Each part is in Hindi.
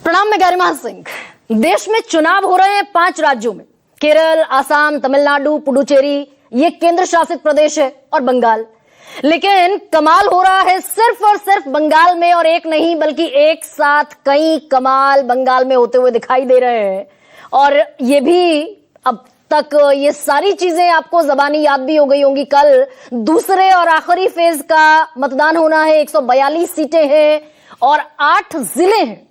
प्रणाम, मैं गरिमा सिंह। देश में चुनाव हो रहे हैं 5 राज्यों में, केरल, आसाम, तमिलनाडु, पुडुचेरी, ये केंद्र शासित प्रदेश है, और बंगाल। लेकिन कमाल हो रहा है सिर्फ और सिर्फ बंगाल में, और एक नहीं बल्कि एक साथ कई कमाल बंगाल में होते हुए दिखाई दे रहे हैं। और ये भी अब तक ये सारी चीजें आपको जबानी याद भी हो गई होंगी। कल दूसरे और आखिरी फेज का मतदान होना है, 142 सीटें हैं और 8 जिले हैं।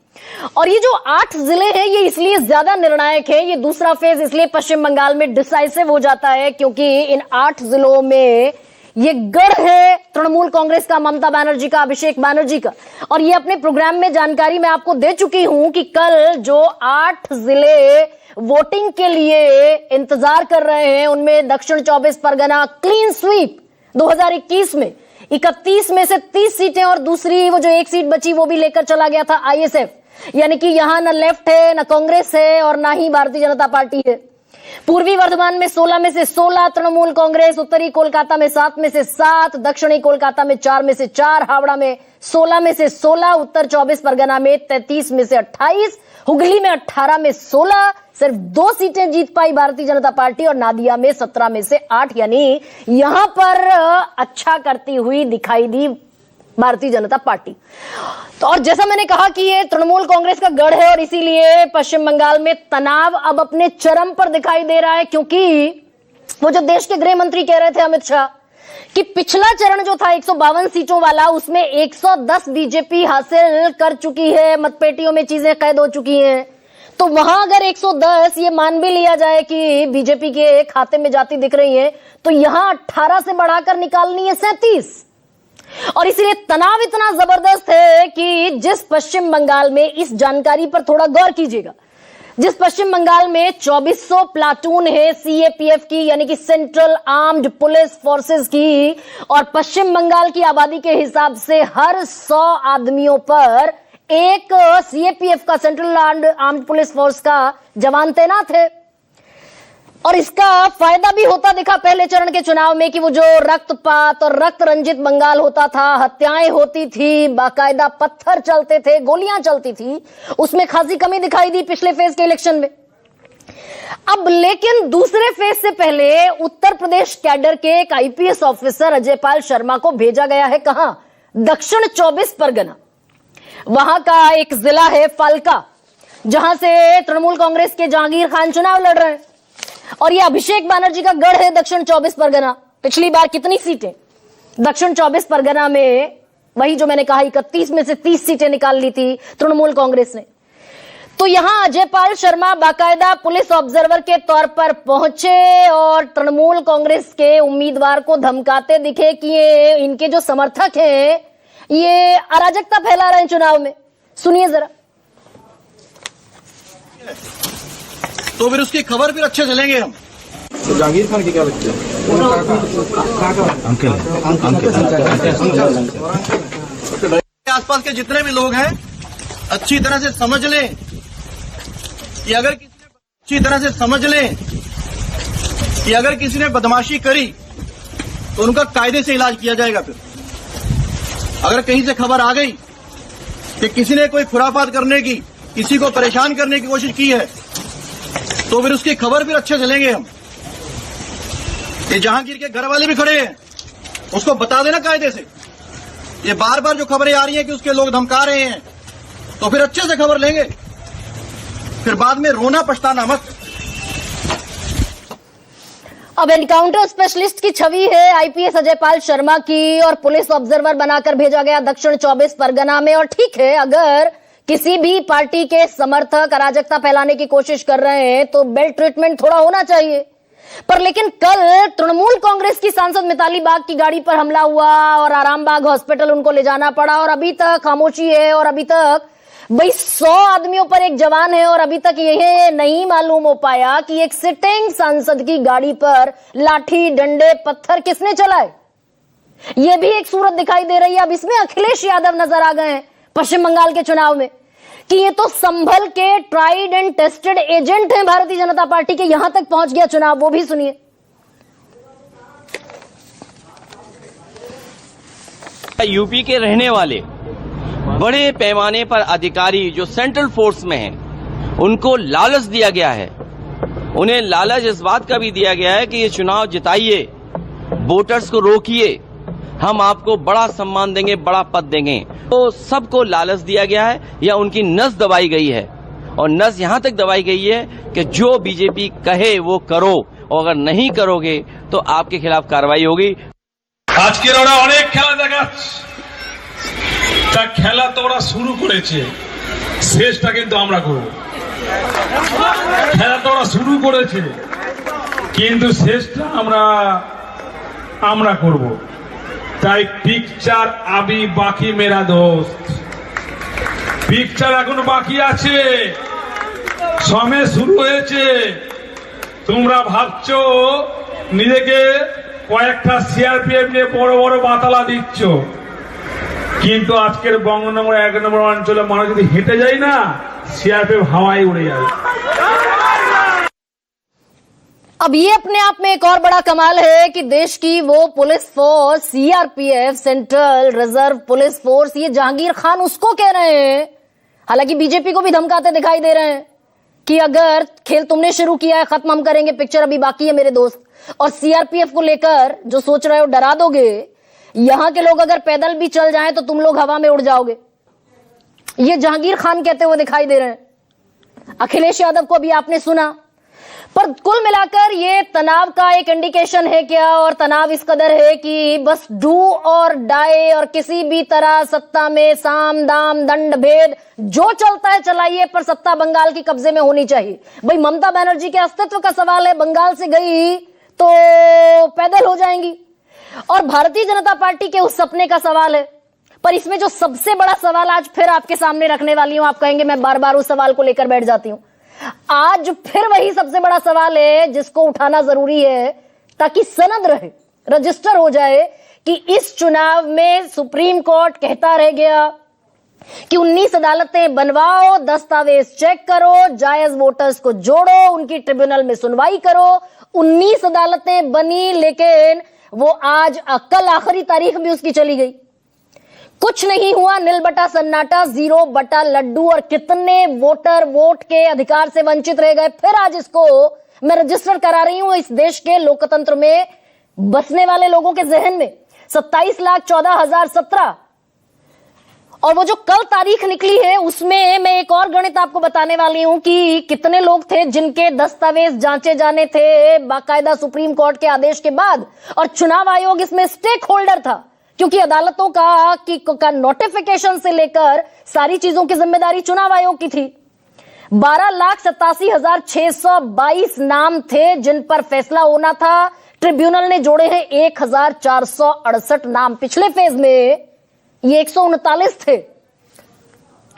और ये जो 8 जिले हैं ये इसलिए ज्यादा निर्णायक है, ये दूसरा फेज इसलिए पश्चिम बंगाल में डिसाइसिव हो जाता है क्योंकि इन 8 जिलों में ये गढ़ है तृणमूल कांग्रेस का, ममता बनर्जी का, अभिषेक बनर्जी का। और ये अपने प्रोग्राम में जानकारी मैं आपको दे चुकी हूं कि कल जो 8 जिले वोटिंग के लिए इंतजार कर रहे हैं उनमें दक्षिण 24 परगना क्लीन स्वीप 2021 में 31 में से 30 सीटें, और दूसरी वो जो एक सीट बची वो भी लेकर चला गया था आईएसएफ। यानी कि यहां न लेफ्ट है, न कांग्रेस है, और ना ही भारतीय जनता पार्टी है। पूर्वी वर्धमान में 16 में से 16 तृणमूल कांग्रेस, उत्तरी कोलकाता में 7 में से 7, दक्षिणी कोलकाता में 4 में से 4, हावड़ा में 16 में से 16, उत्तर 24 परगना में 33 में से 28, हुगली में 18 में 16, सिर्फ 2 सीटें जीत पाई भारतीय जनता पार्टी, और नादिया में 17 में से 8। यानी यहां पर अच्छा करती हुई दिखाई दी भारतीय जनता पार्टी। तो और जैसा मैंने कहा कि ये तृणमूल कांग्रेस का गढ़ है, और इसीलिए पश्चिम बंगाल में तनाव अब अपने चरम पर दिखाई दे रहा है, क्योंकि वो जो देश के गृह मंत्री कह रहे थे अमित शाह कि पिछला चरण जो था 152 सीटों वाला, उसमें 110 बीजेपी हासिल कर चुकी है, मतपेटियों में चीजें कैद हो चुकी हैं। तो वहां अगर 110 ये मान भी लिया जाए कि बीजेपी के खाते में जाती दिख रही है, तो यहां 18 से बढ़ाकर निकालनी है 37। और इसीलिए तनाव इतना जबरदस्त है कि जिस पश्चिम बंगाल में, इस जानकारी पर थोड़ा गौर कीजिएगा, जिस पश्चिम बंगाल में 2400 प्लाटून है सीएपीएफ की, यानी कि सेंट्रल आर्म्ड पुलिस फोर्सेस की, और पश्चिम बंगाल की आबादी के हिसाब से हर 100 आदमियों पर एक सीएपीएफ का, सेंट्रल आर्म्ड पुलिस फोर्स का जवान तैनात है। और इसका फायदा भी होता दिखा पहले चरण के चुनाव में कि वो जो रक्तपात और रक्त रंजित बंगाल होता था, हत्याएं होती थी, बाकायदा पत्थर चलते थे, गोलियां चलती थी, उसमें खासी कमी दिखाई दी पिछले फेज के इलेक्शन में। अब लेकिन दूसरे फेज से पहले उत्तर प्रदेश कैडर के एक आईपीएस ऑफिसर अजय पाल शर्मा को भेजा गया है, कहां? दक्षिण 24 परगना। वहां का एक जिला है फाल्का, जहां से तृणमूल कांग्रेस के जहांगीर खान चुनाव लड़ रहे हैं, और ये अभिषेक बनर्जी का गढ़ है दक्षिण 24 परगना। पिछली बार कितनी सीटें दक्षिण 24 परगना में, वही जो मैंने कहा 31 में से 30 सीटें निकाल ली थी तृणमूल कांग्रेस ने। तो यहां अजय पाल शर्मा बाकायदा पुलिस ऑब्जर्वर के तौर पर पहुंचे और तृणमूल कांग्रेस के उम्मीदवार को धमकाते दिखे कि ये इनके जो समर्थक हैं ये अराजकता फैला रहे हैं चुनाव में। सुनिए जरा। तो फिर उसकी खबर फिर अच्छे चलेंगे हम। तो जहांगीर खान की क्या लगती है? आसपास के जितने भी लोग हैं अच्छी तरह से समझ लें कि अगर किसी ने बदमाशी करी तो उनका कायदे से इलाज किया जाएगा। फिर अगर कहीं से खबर आ गई कि किसी ने कोई खुराफात करने की, किसी को परेशान करने की कोशिश की है, तो फिर उसकी खबर फिर अच्छे चलेंगे हम। ये जहांगीर के घर वाले भी खड़े हैं, उसको बता देना कायदे से। ये बार बार जो खबरें आ रही हैं कि उसके लोग धमका रहे हैं, तो फिर अच्छे से खबर लेंगे, फिर बाद में रोना पछताना मत। अब एनकाउंटर स्पेशलिस्ट की छवि है आईपीएस अजय पाल शर्मा की, और पुलिस ऑब्जर्वर बनाकर भेजा गया दक्षिण 24 परगना में। और ठीक है, अगर किसी भी पार्टी के समर्थक अराजकता फैलाने की कोशिश कर रहे हैं तो बेल्ट ट्रीटमेंट थोड़ा होना चाहिए। पर लेकिन कल तृणमूल कांग्रेस की सांसद मिताली बाग की गाड़ी पर हमला हुआ और आरामबाग हॉस्पिटल उनको ले जाना पड़ा, और अभी तक खामोशी है। और अभी तक भाई 100 आदमियों पर एक जवान है, और अभी तक यह नहीं मालूम हो पाया कि एक सिटिंग सांसद की गाड़ी पर लाठी, डंडे, पत्थर किसने चलाए। यह भी एक सूरत दिखाई दे रही है। अब इसमें अखिलेश यादव नजर आ गए हैं पश्चिम बंगाल के चुनाव में कि ये तो संभल के ट्राइड एंड टेस्टेड एजेंट हैं भारतीय जनता पार्टी के, यहां तक पहुंच गया चुनाव। वो भी सुनिए। यूपी के रहने वाले बड़े पैमाने पर अधिकारी जो सेंट्रल फोर्स में हैं, उनको लालच दिया गया है। उन्हें लालच इस बात का भी दिया गया है कि ये चुनाव जिताइए, वोटर्स को रोकिए, हम आपको बड़ा सम्मान देंगे, बड़ा पद देंगे। तो सबको लालच दिया गया है या उनकी नस दबाई गई है, और नस यहां तक दबाई गई है कि जो बीजेपी कहे वो करो, और अगर नहीं करोगे तो आपके खिलाफ कार्रवाई होगी। আজকের ওরা অনেক খেলা দেখাচ্ছে, তা খেলা তো ওরা শুরু করেছে, শেষটা কিন্তু আমরা করব। খেলা তো ওরা শুরু করেছে, কিন্তু শেষটা আমরা করব। তাই পিকচার আবি বাকি মেরা দোস্ত, পিকচার এখনো বাকি আছে, সময় শুরু হয়েছে। তোমরা ভাবছো নিজেকে কয়েকটা সিআরপিএফ নিয়ে বড় বড় বাতালা দিচ্ছ, কিন্তু আজকের বঙ্গনগর 1 নম্বর অঞ্চলে মানুষ যদি হেঁটে যায় না, সিআরপিএফ হাওয়ায় উড়ে যাবে। अब ये अपने आप में एक और बड़ा कमाल है कि देश की वो police force CRPF, central reserve police force, ये जहांगीर खान उसको कह रहे हैं, हालांकि बीजेपी को भी धमकाते दिखाई दे रहे हैं कि अगर खेल तुमने शुरू किया है, खत्म हम करेंगे, पिक्चर अभी बाकी है मेरे दोस्त। और सीआरपीएफ को लेकर जो सोच रहे हो डरा दोगे, यहां के लोग अगर पैदल भी चल जाएं तो तुम लोग हवा में उड़ जाओगे, ये जहांगीर खान कहते हुए दिखाई दे रहे हैं। अखिलेश यादव को भी आपने सुना। पर कुल मिलाकर ये तनाव का एक इंडिकेशन है क्या? और तनाव इस कदर है कि बस डू और डाई, और किसी भी तरह सत्ता में साम दाम दंड भेद जो चलता है चलाइए, पर सत्ता बंगाल की कब्जे में होनी चाहिए। भाई ममता बनर्जी के अस्तित्व का सवाल है, बंगाल से गई तो पैदल हो जाएंगी, और भारतीय जनता पार्टी के उस सपने का सवाल है। पर इसमें जो सबसे बड़ा सवाल आज फिर आपके सामने रखने वाली हूं, आप कहेंगे मैं बार बार उस सवाल को लेकर बैठ जाती हूं, आज फिर वही सबसे बड़ा सवाल है जिसको उठाना जरूरी है ताकि सनद रहे, रजिस्टर हो जाए कि इस चुनाव में सुप्रीम कोर्ट कहता रह गया कि 19 अदालतें बनवाओ, दस्तावेज चेक करो, जायज वोटर्स को जोड़ो, उनकी ट्रिब्यूनल में सुनवाई करो। 19 अदालतें बनी, लेकिन वो आज कल आखिरी तारीख भी उसकी चली गई, कुछ नहीं हुआ, नील बटा सन्नाटा, 0 बटा लड्डू, और कितने वोटर वोट के अधिकार से वंचित रह गए। फिर आज इसको मैं रजिस्टर करा रही हूं इस देश के लोकतंत्र में बसने वाले लोगों के जहन में, 27,14,017। और वो जो कल तारीख निकली है उसमें मैं एक और गणित आपको बताने वाली हूं कि कितने लोग थे जिनके दस्तावेज जांचे जाने थे बाकायदा सुप्रीम कोर्ट के आदेश के बाद, और चुनाव आयोग इसमें स्टेक होल्डर था, क्योंकि अदालतों का नोटिफिकेशन से लेकर सारी चीजों की जिम्मेदारी चुनाव आयोग की थी। 12,87,622 नाम थे जिन पर फैसला होना था, ट्रिब्यूनल ने जोड़े हैं 1,468 नाम। पिछले फेज में ये 139 थे,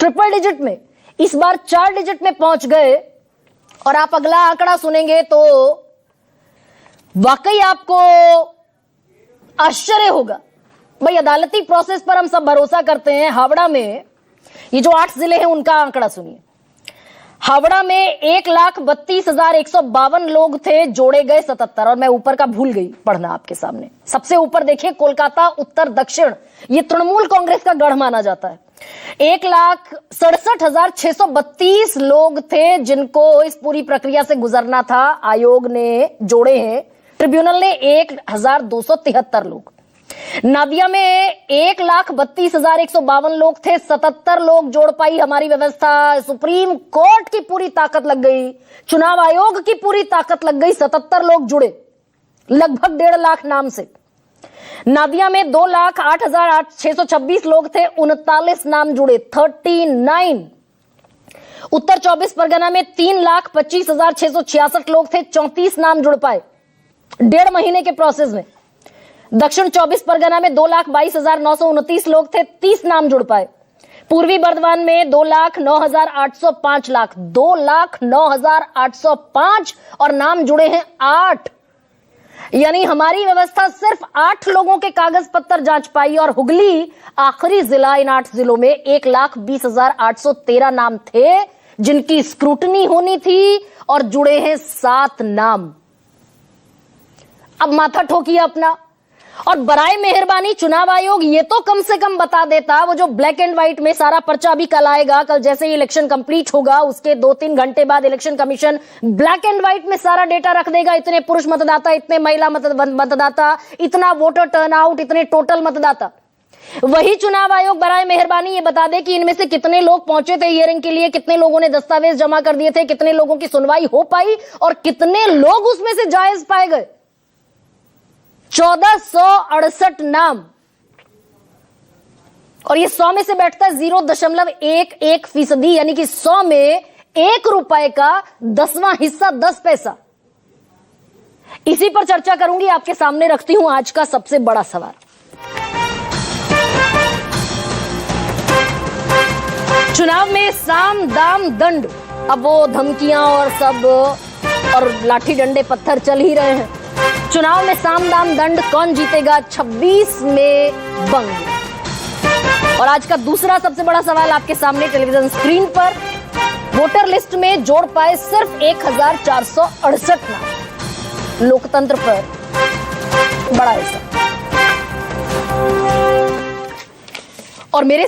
ट्रिपल डिजिट में, इस बार 4 डिजिट में पहुंच गए। और आप अगला आंकड़ा सुनेंगे तो वाकई आपको आश्चर्य होगा। भाई अदालती प्रोसेस पर हम सब भरोसा करते हैं। हावड़ा में ये जो 8 जिले हैं उनका आंकड़ा सुनिए। हावड़ा में 1,32,152 लोग थे, जोड़े गए 77, और मैं ऊपर का भूल गई पढ़ना आपके सामने। सबसे ऊपर देखिए कोलकाता उत्तर दक्षिण, ये तृणमूल कांग्रेस का गढ़ माना जाता है। 1,67,632 लोग थे जिनको इस पूरी प्रक्रिया से गुजरना था, आयोग ने जोड़े हैं। ट्रिब्यूनल ने 1,273 लोग। नादिया में 1,32,152 लोग थे, 77 लोग जोड़ पाई हमारी व्यवस्था। सुप्रीम कोर्ट की पूरी ताकत लग गई, चुनाव आयोग की पूरी ताकत लग गई, 77 लोग जुड़े, लगभग 1.5 लाख नाम से। नादिया में 2,08,626 लोग थे, 39 नाम जुड़े, 39। उत्तर 24 परगना में 3,25,666 लोग थे, 34 नाम जुड़ पाए 1.5 महीने के प्रोसेस में। दक्षिण 24 परगना में 2,22,929 लोग थे, 30 नाम जुड़ पाए। पूर्वी बर्धमान में 2,09,805 2,09,805 और नाम जुड़े हैं 8। यानी हमारी व्यवस्था सिर्फ 8 लोगों के कागज पत्तर जांच पाई, और हुगली आखिरी जिला इन 8 जिलों में 1,20,813 नाम थे जिनकी स्क्रूटनी होनी थी, और जुड़े हैं 7 नाम। अब माथा ठोकिए अपना और बराए मेहरबानी चुनाव आयोग ये तो कम से कम बता देता, वो जो ब्लैक एंड व्हाइट में सारा पर्चा भी कल आएगा, कल जैसे ही इलेक्शन कंप्लीट होगा उसके 2-3 घंटे बाद election commission black and white में सारा डेटा रख देगा, इतने पुरुष मतदाता, इतने महिला मतदाता, इतना वोटर टर्नआउट, इतने टोटल मतदाता। वही चुनाव आयोग बराए मेहरबानी ये बता दे कि इनमें से कितने लोग पहुंचे थे हियरिंग के लिए, कितने लोगों ने दस्तावेज जमा कर दिए थे, कितने लोगों की सुनवाई हो पाई और कितने लोग उसमें से जायज पाए गए। 1468 नाम, और ये 100 में से बैठता है 0.11%, यानी कि 100 में 1 रुपए का 10वां हिस्सा 10 पैसा। इसी पर चर्चा करूंगी, आपके सामने रखती हूं आज का सबसे बड़ा सवाल। चुनाव में साम दाम दंड, अब वो धमकियां और सब और लाठी डंडे पत्थर चल ही रहे हैं। चुनाव में साम दाम दंड, कौन जीतेगा 26 में बंग। और आज का दूसरा सबसे बड़ा सवाल आपके सामने टेलीविजन स्क्रीन पर, वोटर लिस्ट में जोड़ पाए सिर्फ 1468 नाम, लोकतंत्र पर बड़ा असर। और मेरे